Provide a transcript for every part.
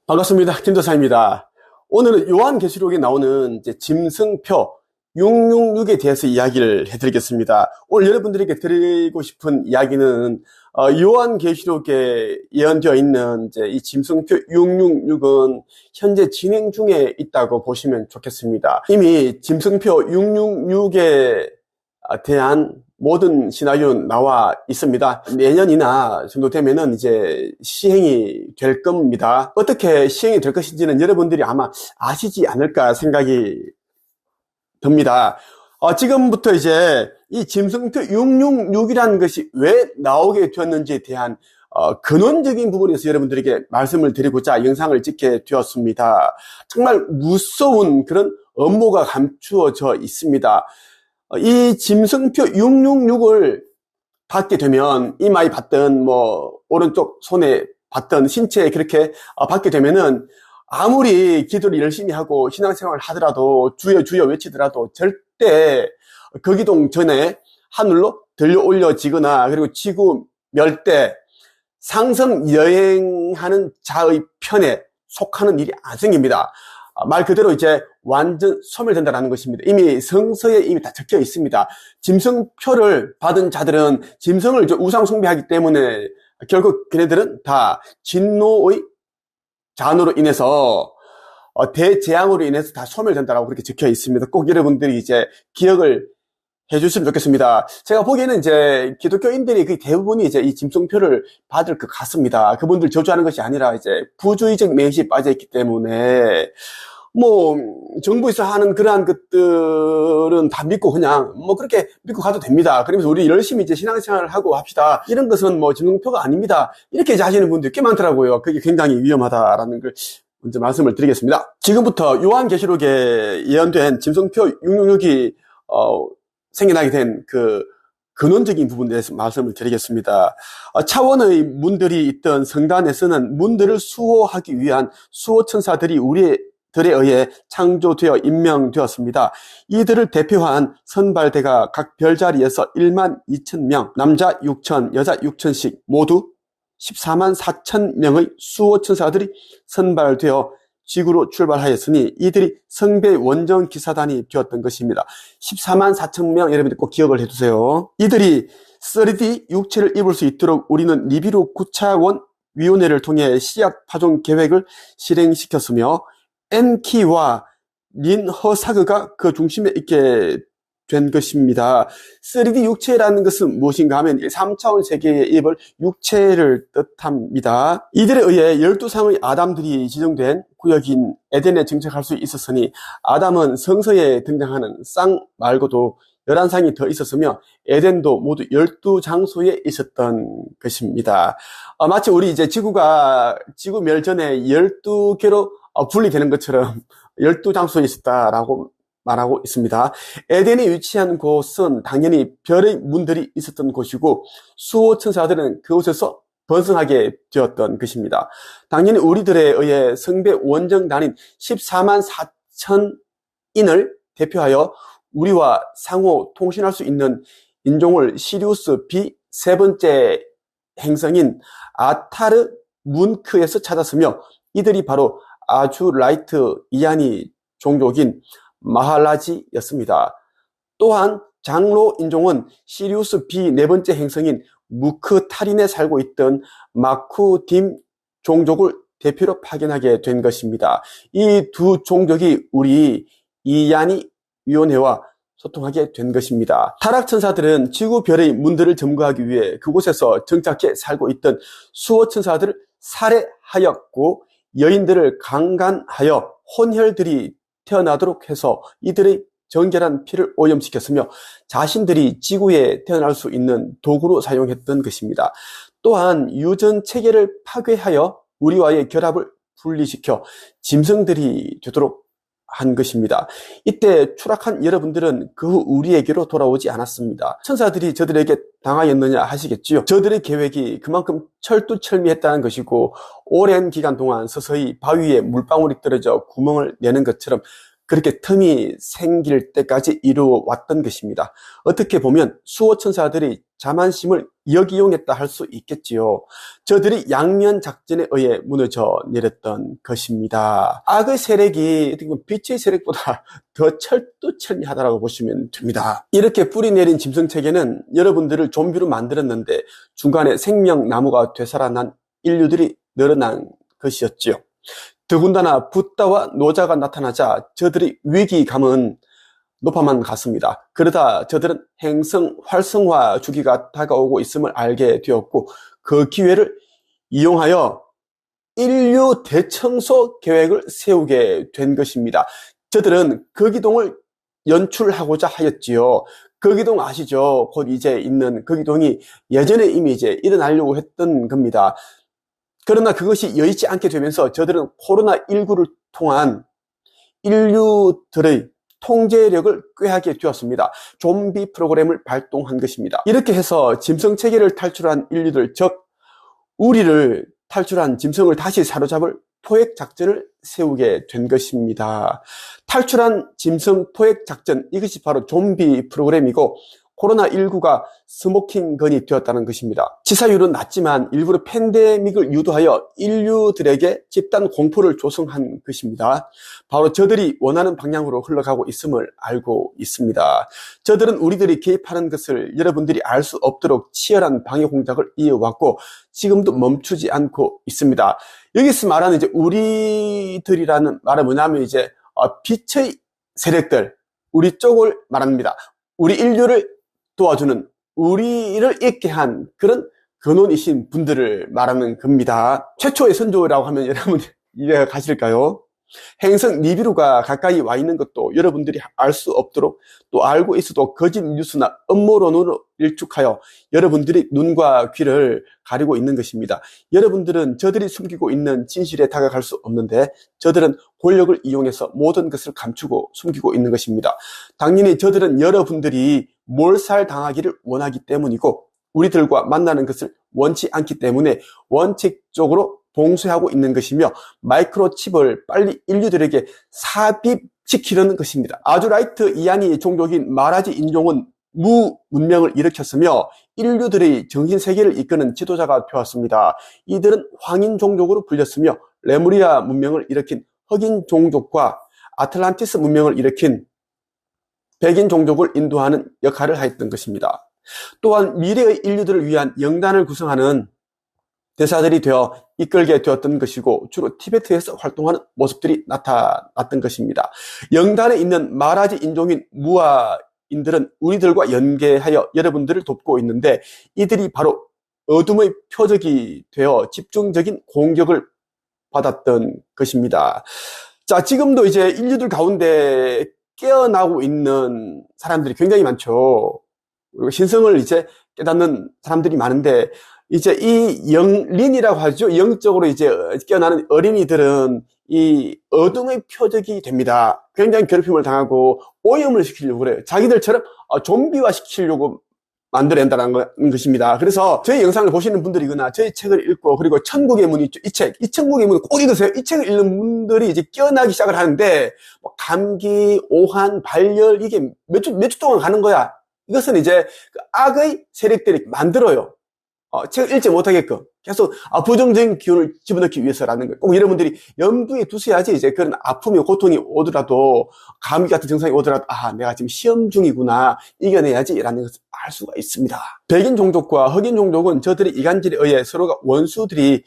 반갑습니다. 김도사입니다. 오늘은 요한계시록에 나오는 이제 짐승표 666에 대해서 이야기를 해드리겠습니다. 오늘 여러분들에게 드리고 싶은 이야기는 요한계시록에 예언되어 있는 이제 이 짐승표 666은 현재 진행 중에 있다고 보시면 좋겠습니다. 이미 짐승표 666에 대한 모든 시나리오는 나와 있습니다. 내년이나 정도 되면은 이제 시행이 될 겁니다. 어떻게 시행이 될 것인지는 여러분들이 아마 아시지 않을까 생각이 듭니다. 지금부터 이제 이 짐승표 666이라는 것이 왜 나오게 되었는지에 대한 근원적인 부분에서 여러분들에게 말씀을 드리고자 영상을 찍게 되었습니다. 정말 무서운 그런 업무가 감추어져 있습니다. 이 짐승표 666을 받게 되면 이마에 받든 오른쪽 손에 받든 신체에 그렇게 받게 되면은 아무리 기도를 열심히 하고 신앙생활을 하더라도 주여 주여 외치더라도 절대 거기동 전에 하늘로 들려 올려지거나 그리고 지구 멸대 상승 여행하는 자의 편에 속하는 일이 안 생깁니다. 말 그대로 이제 완전 소멸된다는 것입니다. 이미 성서에 이미 다 적혀 있습니다. 짐승표를 받은 자들은 짐승을 우상 숭배하기 때문에 결국 걔네들은 다 진노의 잔으로 인해서 대재앙으로 인해서 다 소멸된다라고 그렇게 적혀 있습니다. 꼭 여러분들이 이제 기억을 해주시면 좋겠습니다. 제가 보기에는 이제 기독교인들이 거의 대부분이 이제 이 짐승표를 받을 것 같습니다. 그분들 저주하는 것이 아니라 이제 부주의적 맹시에 빠져 있기 때문에 정부에서 하는 그러한 것들은 다 믿고 그냥 그렇게 믿고 가도 됩니다. 그러면서 우리 열심히 이제 신앙생활을 하고 합시다. 이런 것은 짐승표가 아닙니다. 이렇게 이제 하시는 분들이 꽤 많더라고요. 그게 굉장히 위험하다라는 걸 먼저 말씀을 드리겠습니다. 지금부터 요한계시록에 예언된 짐승표 666이 생겨나게 된 그 근원적인 부분에 대해서 말씀을 드리겠습니다. 차원의 문들이 있던 성단에서는 문들을 수호하기 위한 수호천사들이 우리들에 의해 창조되어 임명되었습니다. 이들을 대표한 선발대가 각 별자리에서 12,000명, 남자 6,000, 여자 6,000씩 모두 144,000명의 수호천사들이 선발되어 지구로 출발하였으니 이들이 성배 원정 기사단이 되었던 것입니다. 144,000명 여러분들 꼭 기억을 해두세요. 이들이 3D 육체를 입을 수 있도록 우리는 니비루 9차원 위원회를 통해 씨앗 파종 계획을 실행시켰으며 엔키와 린허사그가 그 중심에 있게 된 것입니다. 3D 육체라는 것은 무엇인가 하면 3차원 세계에 입을 육체를 뜻합니다. 이들에 의해 12상의 아담들이 지정된 구역인 에덴에 정착할 수 있었으니 아담은 성서에 등장하는 쌍 말고도 11상이 더 있었으며 에덴도 모두 12장소에 있었던 것입니다. 마치 우리 이제 지구 멸전에 12개로 분리되는 것처럼 12장소에 있었다라고 말하고 있습니다. 에덴에 위치한 곳은 당연히 별의 문들이 있었던 곳이고 수호천사들은 그곳에서 번성하게 되었던 것입니다. 당연히 우리들에 의해 성배 원정단인 144,000인을 대표하여 우리와 상호 통신할 수 있는 인종을 시리우스 B 세 번째 행성인 아타르 문크에서 찾았으며 이들이 바로 아주라이트 이안이 종족인 마할라지였습니다. 또한 장로 인종은 시리우스 B 네 번째 행성인 무크타린에 살고 있던 마쿠딤 종족을 대표로 파견하게 된 것입니다. 이 두 종족이 우리 이안이 위원회와 소통하게 된 것입니다. 타락천사들은 지구별의 문들을 점거하기 위해 그곳에서 정착해 살고 있던 수호천사들을 살해하였고 여인들을 강간하여 혼혈들이 태어나도록 해서 이들의 정결한 피를 오염시켰으며 자신들이 지구에 태어날 수 있는 도구로 사용했던 것입니다. 또한 유전 체계를 파괴하여 우리와의 결합을 분리시켜 짐승들이 되도록 한 것입니다. 이때 추락한 여러분들은 그 후 우리에게로 돌아오지 않았습니다. 천사들이 저들에게 당하였느냐 하시겠지요. 저들의 계획이 그만큼 철두철미했다는 것이고 오랜 기간 동안 서서히 바위에 물방울이 떨어져 구멍을 내는 것처럼 그렇게 틈이 생길 때까지 이루어왔던 것입니다. 어떻게 보면 수호천사들이 자만심을 역이용했다 할 수 있겠지요. 저들이 양면 작전에 의해 무너져 내렸던 것입니다. 악의 세력이 어떻게 보면 빛의 세력보다 더 철두철미하다라고 보시면 됩니다. 이렇게 뿌리 내린 짐승체계는 여러분들을 좀비로 만들었는데 중간에 생명나무가 되살아난 인류들이 늘어난 것이었지요. 더군다나 붓다와 노자가 나타나자 저들의 위기감은 높아만 갔습니다. 그러다 저들은 행성 활성화 주기가 다가오고 있음을 알게 되었고 그 기회를 이용하여 인류 대청소 계획을 세우게 된 것입니다. 저들은 거기동을 연출하고자 하였지요. 거기동 아시죠? 곧 이제 있는 거기동이 예전에 이미 이제 일어나려고 했던 겁니다. 그러나 그것이 여의치 않게 되면서 저들은 코로나19를 통한 인류들의 통제력을 꾀하게 되었습니다. 좀비 프로그램을 발동한 것입니다. 이렇게 해서 짐승체계를 탈출한 인류들, 즉 우리를 탈출한 짐승을 다시 사로잡을 포획작전을 세우게 된 것입니다. 탈출한 짐승 포획작전, 이것이 바로 좀비 프로그램이고 코로나19가 스모킹건이 되었다는 것입니다. 치사율은 낮지만 일부러 팬데믹을 유도하여 인류들에게 집단 공포를 조성한 것입니다. 바로 저들이 원하는 방향으로 흘러가고 있음을 알고 있습니다. 저들은 우리들이 개입하는 것을 여러분들이 알 수 없도록 치열한 방해 공작을 이어왔고 지금도 멈추지 않고 있습니다. 여기서 말하는 이제 우리들이라는 말은 뭐냐면 이제 빛의 세력들, 우리 쪽을 말합니다. 우리 인류를 도와주는, 우리를 있게 한 그런 근원이신 분들을 말하는 겁니다. 최초의 선조라고 하면 여러분 이해가 가실까요? 행성 니비루가 가까이 와 있는 것도 여러분들이 알 수 없도록 또 알고 있어도 거짓 뉴스나 음모론으로 일축하여 여러분들이 눈과 귀를 가리고 있는 것입니다. 여러분들은 저들이 숨기고 있는 진실에 다가갈 수 없는데 저들은 권력을 이용해서 모든 것을 감추고 숨기고 있는 것입니다. 당연히 저들은 여러분들이 몰살당하기를 원하기 때문이고 우리들과 만나는 것을 원치 않기 때문에 원칙적으로 봉쇄하고 있는 것이며 마이크로칩을 빨리 인류들에게 삽입시키려는 것입니다. 아주라이트 이안이 종족인 마라지 인종은 무문명을 일으켰으며 인류들의 정신세계를 이끄는 지도자가 되었습니다. 이들은 황인 종족으로 불렸으며 레무리아 문명을 일으킨 흑인 종족과 아틀란티스 문명을 일으킨 백인 종족을 인도하는 역할을 하였던 것입니다. 또한 미래의 인류들을 위한 영단을 구성하는 대사들이 되어 이끌게 되었던 것이고 주로 티베트에서 활동하는 모습들이 나타났던 것입니다. 영단에 있는 마라지 인종인 무아인들은 우리들과 연계하여 여러분들을 돕고 있는데 이들이 바로 어둠의 표적이 되어 집중적인 공격을 받았던 것입니다. 자, 지금도 이제 인류들 가운데 깨어나고 있는 사람들이 굉장히 많죠. 그리고 신성을 이제 깨닫는 사람들이 많은데 이제 이 영린이라고 하죠. 영적으로 이제 깨어나는 어린이들은 이 어둠의 표적이 됩니다. 굉장히 괴롭힘을 당하고 오염을 시키려고 그래요. 자기들처럼 좀비화 시키려고 만들어낸다는 것입니다. 그래서 저희 영상을 보시는 분들이거나 저희 책을 읽고 그리고 천국의 문 있죠. 이 천국의 문 꼭 읽으세요. 이 책을 읽는 분들이 이제 깨어나기 시작을 하는데 뭐 감기, 오한, 발열 이게 몇 주 동안 가는 거야. 이것은 이제 그 악의 세력들이 만들어요. 책을 읽지 못하게끔 계속 부정적인 기운을 집어넣기 위해서라는 거예요. 꼭 여러분들이 염두에 두셔야지 이제 그런 아픔이 고통이 오더라도 감기 같은 증상이 오더라도 내가 지금 시험 중이구나 이겨내야지라는 것을 알 수가 있습니다. 백인 종족과 흑인 종족은 저들의 이간질에 의해 서로가 원수들이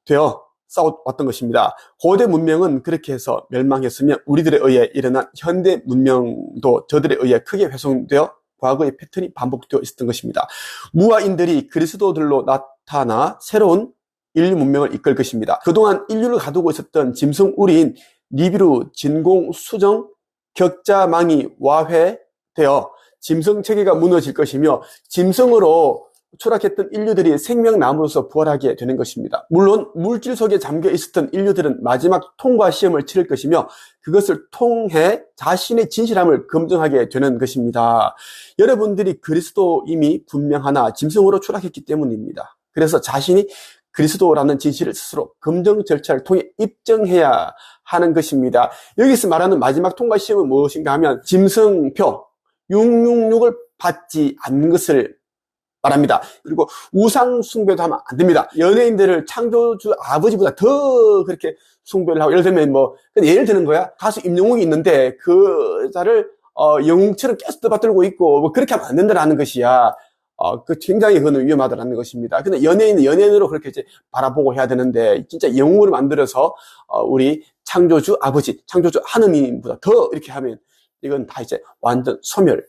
되어 싸워왔던 것입니다. 고대 문명은 그렇게 해서 멸망했으며 우리들에 의해 일어난 현대 문명도 저들에 의해 크게 훼손되어 과거의 패턴이 반복되어 있었던 것입니다. 무아인들이 그리스도들로 나타나 새로운 인류 문명을 이끌 것입니다. 그동안 인류를 가두고 있었던 짐승 우리인 니비루, 진공, 수정, 격자망이 와해되어 짐승 체계가 무너질 것이며 짐승으로 추락했던 인류들이 생명나무로서 부활하게 되는 것입니다. 물론 물질 속에 잠겨 있었던 인류들은 마지막 통과 시험을 치를 것이며 그것을 통해 자신의 진실함을 검증하게 되는 것입니다. 여러분들이 그리스도임이 분명하나 짐승으로 추락했기 때문입니다. 그래서 자신이 그리스도라는 진실을 스스로 검증 절차를 통해 입증해야 하는 것입니다. 여기서 말하는 마지막 통과 시험은 무엇인가 하면 짐승표 666을 받지 않는 것을 말합니다. 그리고 우상 숭배도 하면 안 됩니다. 연예인들을 창조주 아버지보다 더 그렇게 숭배를 하고, 예를 들면 예를 드는 거야. 가수 임영웅이 있는데 그 여자를 영웅처럼 계속 떠받들고 있고 그렇게 하면 안 된다라는 것이야. 굉장히 그거는 위험하다라는 것입니다. 근데 연예인은 연예인으로 그렇게 이제 바라보고 해야 되는데, 진짜 영웅을 만들어서 우리 창조주 아버지, 창조주 하느님보다 더 이렇게 하면 이건 다 이제 완전 소멸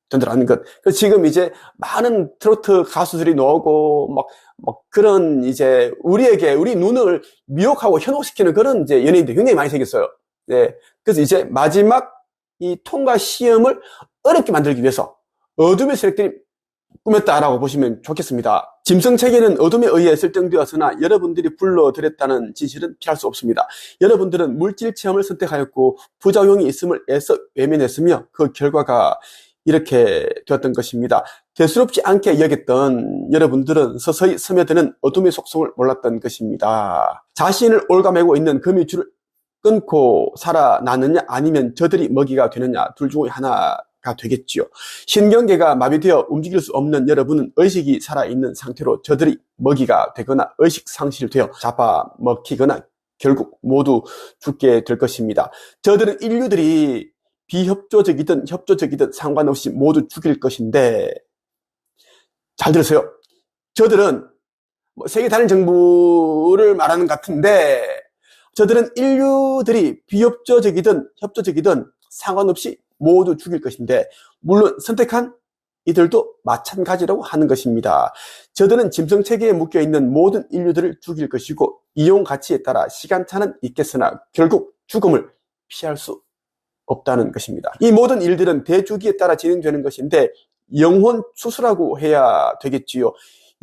된다라는 것. 그래서 지금 이제 많은 트로트 가수들이 나오고 막 그런 이제 우리 눈을 미혹하고 현혹시키는 그런 이제 연예인들이 굉장히 많이 생겼어요. 네. 그래서 이제 마지막 이 통과 시험을 어렵게 만들기 위해서 어둠의 세력들이 꾸몄다라고 보시면 좋겠습니다. 짐승체계는 어둠에 의해 설정되었으나 여러분들이 불러들였다는 진실은 피할 수 없습니다. 여러분들은 물질 체험을 선택하였고 부작용이 있음을 애써 외면했으며 그 결과가 이렇게 되었던 것입니다. 대수롭지 않게 여겼던 여러분들은 서서히 스며드는 어둠의 속성을 몰랐던 것입니다. 자신을 올가매고 있는 거미줄을 끊고 살아나느냐 아니면 저들이 먹이가 되느냐, 둘 중에 하나가 되겠지요. 신경계가 마비되어 움직일 수 없는 여러분은 의식이 살아있는 상태로 저들이 먹이가 되거나 의식 상실되어 잡아먹히거나 결국 모두 죽게 될 것입니다. 저들은 인류들이 비협조적이든 협조적이든 상관없이 모두 죽일 것인데, 잘 들으세요. 저들은 세계 단일 정부를 말하는 것 같은데, 저들은 인류들이 비협조적이든 협조적이든 상관없이 모두 죽일 것인데, 물론 선택한 이들도 마찬가지라고 하는 것입니다. 저들은 짐승체계에 묶여있는 모든 인류들을 죽일 것이고, 이용 가치에 따라 시간차는 있겠으나 결국 죽음을 피할 수 없다는 것입니다. 이 모든 일들은 대주기에 따라 진행되는 것인데 영혼 추수라고 해야 되겠지요.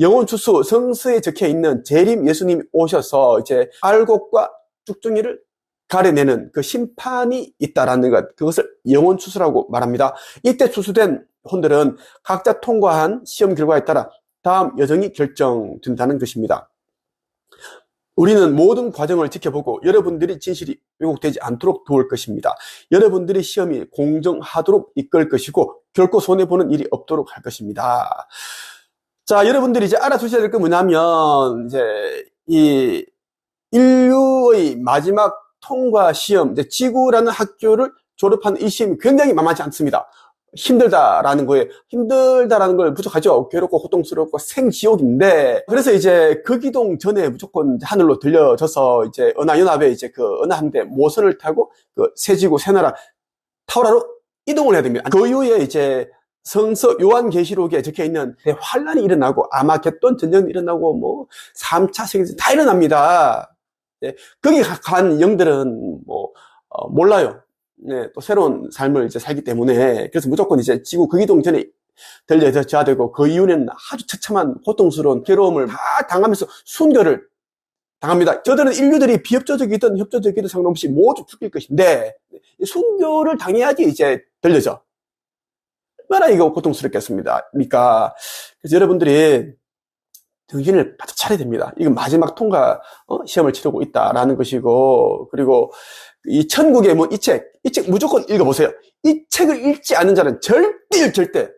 영혼 추수, 성서에 적혀 있는 재림 예수님이 오셔서 이제 알곡과 쭉정이를 가려내는 그 심판이 있다라는 것, 그것을 영혼 추수라고 말합니다. 이때 추수된 혼들은 각자 통과한 시험 결과에 따라 다음 여정이 결정된다는 것입니다. 우리는 모든 과정을 지켜보고 여러분들이 진실이 왜곡되지 않도록 도울 것입니다. 여러분들이 시험이 공정하도록 이끌 것이고 결코 손해보는 일이 없도록 할 것입니다. 자, 여러분들이 이제 알아두셔야 될 게 뭐냐면, 이제 이 인류의 마지막 통과 시험, 이제 지구라는 학교를 졸업하는 이 시험이 굉장히 만만치 않습니다. 힘들다라는 거에, 힘들다라는 걸 부족하죠. 괴롭고 고통스럽고 생지옥인데, 그래서 이제 거기동 전에 무조건 하늘로 들려져서 이제 은하연합에 이제 그 은하함대 모선을 타고 그 새지구 새나라 타우라로 이동을 해야 됩니다. 그 이후에 이제 성서 요한계시록에 적혀 있는 환란이 일어나고 아마겟돈 전쟁이 일어나고 3차 세계대전 다 일어납니다. 네, 거기 간 영들은 몰라요. 네, 또 새로운 삶을 이제 살기 때문에, 그래서 무조건 이제 지구 극이동 전에 들려져야 되고, 그 이후에는 아주 처참한 고통스러운 괴로움을 다 당하면서 순교를 당합니다. 저들은 인류들이 비협조적이든 협조적이든 상관없이 모두 죽일 것인데, 순교를 당해야지 이제 들려져. 얼마나 이거 고통스럽겠습니까? 그래서 여러분들이 정신을 바짝 차려야 됩니다. 이건 마지막 통과 시험을 치르고 있다라는 것이고, 그리고 이 천국의 문, 이 책 무조건 읽어보세요. 이 책을 읽지 않는 자는 절대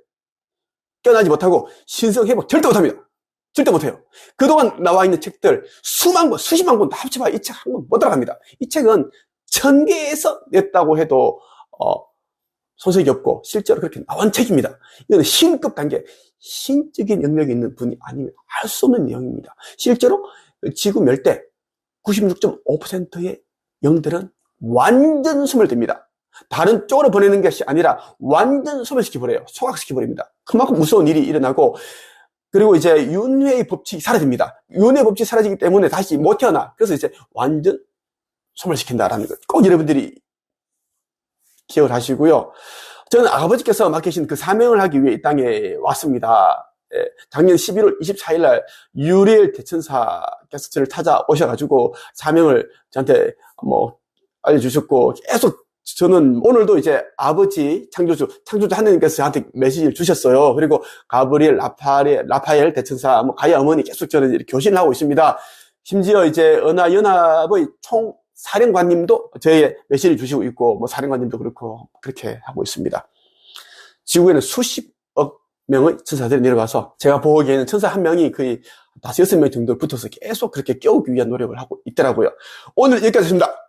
깨어나지 못하고 신성회복 절대 못합니다. 절대 못해요. 그동안 나와 있는 책들 수만 권, 수십만 권 다 합쳐봐야 이 책 한 권 못 들어갑니다. 이 책은 1000개에서 냈다고 해도 손색이 없고 실제로 그렇게 나온 책입니다. 이거는 신급 단계, 신적인 영역이 있는 분이 아니면 알 수 없는 내용입니다. 실제로 지구 멸대 96.5%의 영들은 완전 소멸됩니다. 다른 쪽으로 보내는 것이 아니라 완전 소멸시켜버려요. 소각시켜버립니다. 그만큼 무서운 일이 일어나고, 그리고 이제 윤회의 법칙이 사라집니다. 윤회의 법칙이 사라지기 때문에 다시 못 태어나. 그래서 이제 완전 소멸시킨다라는 것 꼭 여러분들이 기억을 하시고요. 저는 아버지께서 맡기신 그 사명을 하기 위해 이 땅에 왔습니다. 작년 11월 24일 날 유리엘 대천사께서 저를 찾아오셔가지고 사명을 저한테 알려주셨고, 계속 저는 오늘도 이제 아버지 창조주 하느님께서 저한테 메시지를 주셨어요. 그리고 가브리엘, 라파엘 대천사, 가야 어머니 계속 저는 이렇게 교신을 하고 있습니다. 심지어 이제 은하연합의 총 사령관님도 저의 메시지를 주시고 있고, 뭐 사령관님도 그렇고, 그렇게 하고 있습니다. 지구에는 수십억 명의 천사들이 내려와서 제가 보기에는 천사 한 명이 거의 5, 6명 정도 붙어서 계속 그렇게 깨우기 위한 노력을 하고 있더라고요. 오늘 여기까지 했습니다.